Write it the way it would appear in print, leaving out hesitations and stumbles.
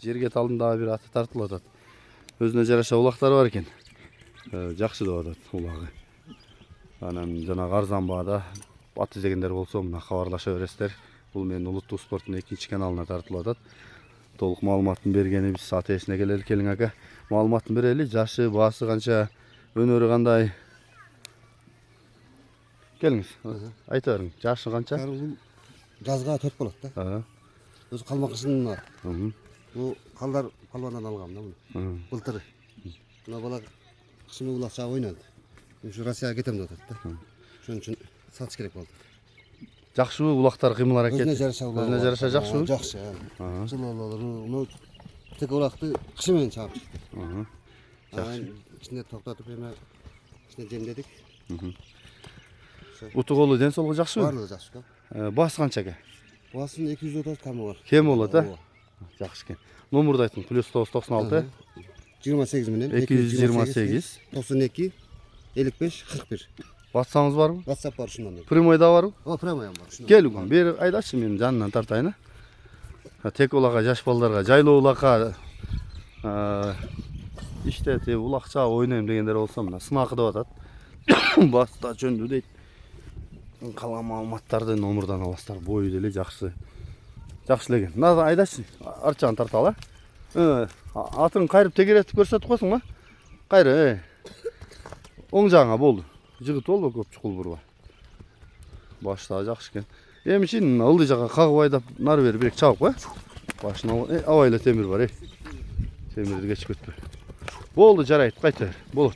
жерге талдында бир аты тартылып атат. Өзүнө жараша улактары бар экен. Жакшы деп атат улагы. Анан жана арзан баада ат издегендер болсо мына кабарлаша бересиздер. Бул менин улуттук спорттун 2 каналына тартылып атат. Толук маалыматын бергени биз ат ээсине келели. Келиң ака, маалыматын берели. Жашы, баасы канча, өнөрү кандай? Келиңиз. Айта бериң. Жашы канча? Жазга 4 болот да. Өзү калмакчынын бар. Бул калдар палвандан алгам да муну. Былтыр. Мына бала кышын улакча ойнады. Ушу Россияга кетем деп атат да. Ошон үчүн сатыш керек болду. Жакшыбы улактар кыймыл аракет? Өзүнө жараша улак. Өзүнө жараша жакшыбы? Жакшы. Жылуулуу. Тек улакты кышы менен чаап чыкты. Жакшы. Ичинде токтотуп эме ичинде жемдедик. Уту колу ден соолугу жакшыбы? Баардыгы жакшы. Баасы канча экен? Баасын 230 камы бар. Кем болот, а? Жакшы экен. Номурду айтың. +9 96 28 менен 228 92 55 41. WhatsApp'ыңыз барбы? WhatsApp бар ушундан. Прямойда барбы? Прямой бар. Кел угун, бери айдачы, менин жанынан тартайын. Тек улакка, жаш балдарга, жайлуу улакка иштетип, улакча ойнойм дегендер болсо мына сынакы деп атат. Баста жөндүү дейт. Калган маалыматтарды номурдан аласыздар. Бою деле жакшы. Жакшы эле экен. Мына айдачы, арчаны тарталы. Атың кайрып тегеретип көрсөтүп койсуңбу? Кайры, оң жагыңа болду. Жыгыт болбо көп чукул бурба. Башта жакшы экен. Эми чин ылдый жака кагып айдап нары бери бирек чабып кой. Башына абайла темир бар, темирди кечип кетпе. Болду, жарайт, кайта бер. Болот.